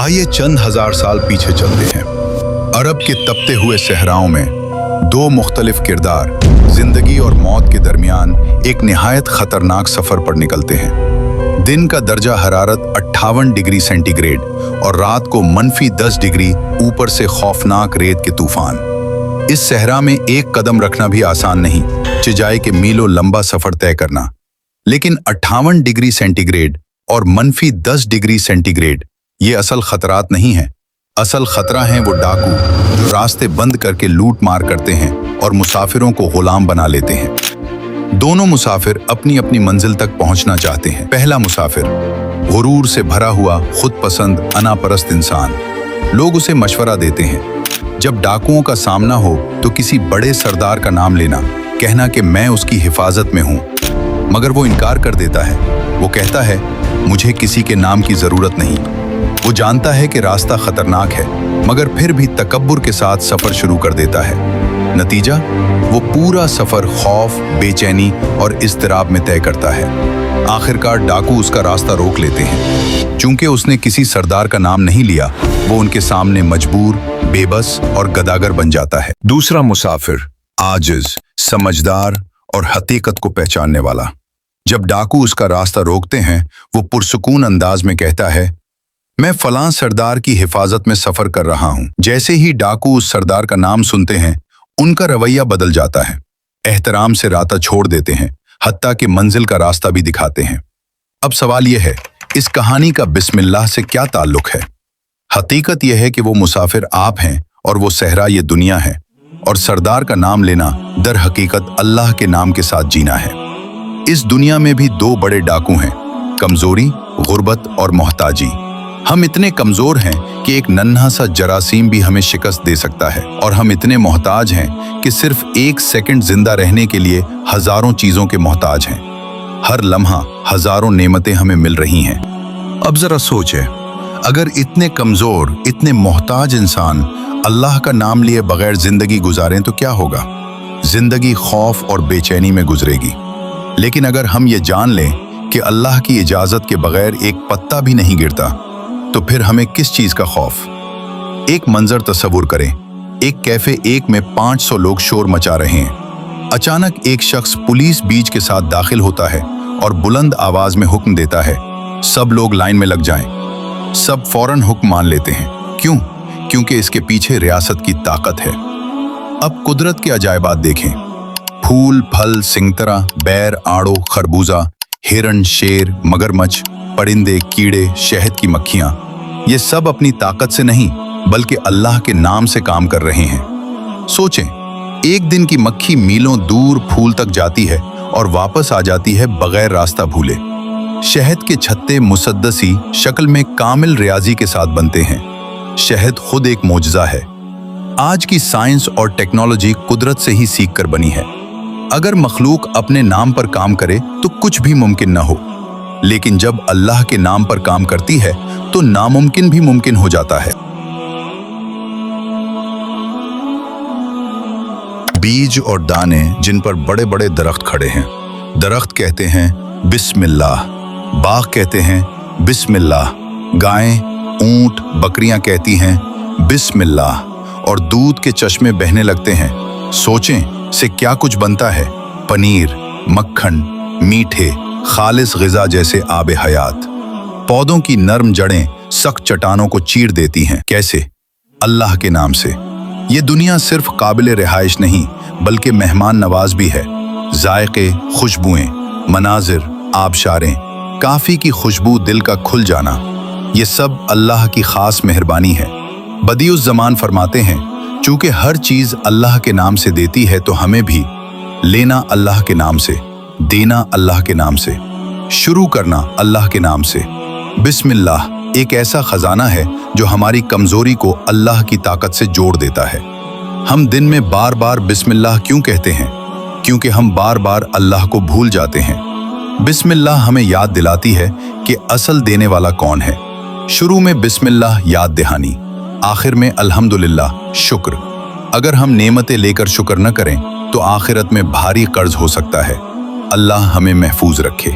आइए चंद हजार साल पीछे चलते हैं। अरब के तपते हुए सहराओं में दो मुख्तलिफ किरदार जिंदगी और मौत के दरमियान एक निहायत खतरनाक सफर पर निकलते हैं। दिन का दर्जा हरारत 58 डिग्री सेंटीग्रेड और रात को -10 डिग्री, ऊपर से खौफनाक रेत के तूफान। इस सहरा में एक कदम रखना भी आसान नहीं, चिजाए के मीलों लंबा सफर तय करना। लेकिन 58 डिग्री सेंटीग्रेड और -10 डिग्री सेंटीग्रेड ये असल खतरात नहीं हैं। असल खतरा हैं वो डाकू जो रास्ते बंद करके लूट मार करते हैं और मुसाफिरों को गुलाम बना लेते हैं। दोनों मुसाफिर अपनी अपनी मंजिल तक पहुंचना चाहते हैं। पहला मुसाफिर गुरूर से भरा हुआ, खुद पसंद, अनापरस्त इंसान। लोग उसे मशवरा देते हैं, जब डाकुओं का सामना हो तो किसी बड़े सरदार का नाम लेना, कहना कि मैं उसकी हिफाजत में हूं। मगर वो इनकार कर देता है। वो कहता है, मुझे किसी के नाम की जरूरत नहीं। वो जानता है कि रास्ता खतरनाक है, मगर फिर भी तकब्बुर के साथ सफर शुरू कर देता है। नतीजा, वो पूरा सफर खौफ, बेचैनी और इज़्तिराब में तय करता है। आखिरकार डाकू उसका रास्ता रोक लेते हैं। चूंकि उसने किसी सरदार का नाम नहीं लिया, वो उनके सामने मजबूर, बेबस और गदागर बन जाता है। दूसरा मुसाफिर आजिज, समझदार और हकीकत को पहचानने वाला। जब डाकू उसका रास्ता रोकते हैं, वो पुरसुकून अंदाज में कहता है, मैं फलां सरदार की हिफाजत में सफर कर रहा हूं। जैसे ही डाकू उस सरदार का नाम सुनते हैं, उनका रवैया बदल जाता है। एहतराम से रास्ता छोड़ देते हैं, हत्ता कि मंजिल का रास्ता भी दिखाते हैं। अब सवाल यह है, इस कहानी का बिस्मिल्लाह से क्या ताल्लुक है? हकीकत यह है कि वो मुसाफिर आप हैं और वो सहरा ये दुनिया है, और सरदार का नाम लेना दर हकीकत अल्लाह के नाम के साथ जीना है। इस दुनिया में भी दो बड़े डाकू हैं, कमजोरी, गुर्बत और मोहताजी। हम इतने कमजोर हैं कि एक नन्हा सा जरासीम भी हमें शिकस्त दे सकता है, और हम इतने मोहताज हैं कि सिर्फ 1 सेकंड जिंदा रहने के लिए हजारों चीजों के मोहताज हैं। हर लम्हा हजारों नेमतें हमें मिल रही हैं। अब जरा सोचें, अगर इतने कमजोर, इतने मोहताज इंसान अल्लाह का नाम लिए बगैर जिंदगी गुजारें तो क्या होगा? जिंदगी खौफ और बेचैनी में गुजरेगी। लेकिन अगर हम ये जान लें कि अल्लाह की इजाजत के बगैर एक पत्ता भी नहीं गिरता, तो फिर हमें किस चीज का खौफ? एक मंजर तस्वुर करें, एक कैफे एक में 500 लोग शोर मचा रहे हैं। अचानक एक शख्स पुलिस बीच के साथ दाखिल होता है और बुलंद आवाज में हुक्म देता है, सब लोग लाइन में लग जाएं। सब फौरन हुक्म मान लेते हैं। क्यों? क्योंकि इसके पीछे रियासत की ताकत है। अब कुदरत के अजायबात देखें। फूल, फल, सिंगतरा, बैर, आड़ो, खरबूजा, हिरण, शेर, मगरमच्छ, परिंदे, कीड़े, शहद की मक्खियां, ये सब अपनी ताकत से नहीं बल्कि अल्लाह के नाम से काम कर रहे हैं। सोचें, एक दिन की मक्खी मीलों दूर फूल तक जाती है और वापस आ जाती है बगैर रास्ता भूले। शहद के छत्ते मुसद्दसी शक्ल में कामिल रियाजी के साथ बनते हैं। शहद खुद एक मोजज़ा है। आज की साइंस और टेक्नोलॉजी कुदरत से ही सीख कर बनी है। अगर मखलूक अपने नाम पर काम करे तो कुछ भी मुमकिन न हो, लेकिन जब अल्लाह के नाम पर काम करती है तो नामुमकिन भी मुमकिन हो जाता है। बीज और दाने जिन पर बड़े बड़े दरख्त खड़े हैं। दरख्त कहते हैं बिस्मिल्लाह, बाग कहते हैं बिस्मिल्लाह, गायें, ऊंट, बकरियां कहती हैं बिस्मिल्लाह, और दूध के चश्मे बहने लगते हैं। सोचें से क्या कुछ बनता है? पनीर, मक्खन, मीठे, खालिस ग़िज़ा जैसे आबे हयात। पौधों की नर्म जड़ें सख्त चट्टानों को चीर देती हैं। कैसे? अल्लाह के नाम से। ये दुनिया सिर्फ काबिल रिहाइश नहीं बल्कि मेहमान नवाज भी है। जायके, खुशबुएं, मनाजिर, आबशारें, काफ़ी की खुशबू, दिल का खुल जाना, ये सब अल्लाह की खास मेहरबानी है। बदीउस ज़मान फरमाते हैं, चूंकि हर चीज़ अल्लाह के नाम से देती है तो हमें भी लेना अल्लाह के नाम से, देना अल्लाह के नाम से, शुरू करना अल्लाह के नाम से। बिस्मिल्लाह एक ऐसा खजाना है जो हमारी कमजोरी को अल्लाह की ताकत से जोड़ देता है। हम दिन में बार बार बिस्मिल्लाह क्यों कहते हैं? क्योंकि हम बार बार अल्लाह को भूल जाते हैं। बिस्मिल्लाह हमें याद दिलाती है कि असल देने वाला कौन है। शुरू में बिस्मिल्लाह याद दहानी, आखिर में अल्हम्दुलिल्लाह शुक्र। अगर हम नेमतें लेकर शुक्र न करें तो आखिरत में भारी कर्ज हो सकता है। अल्लाह हमें महफूज रखे।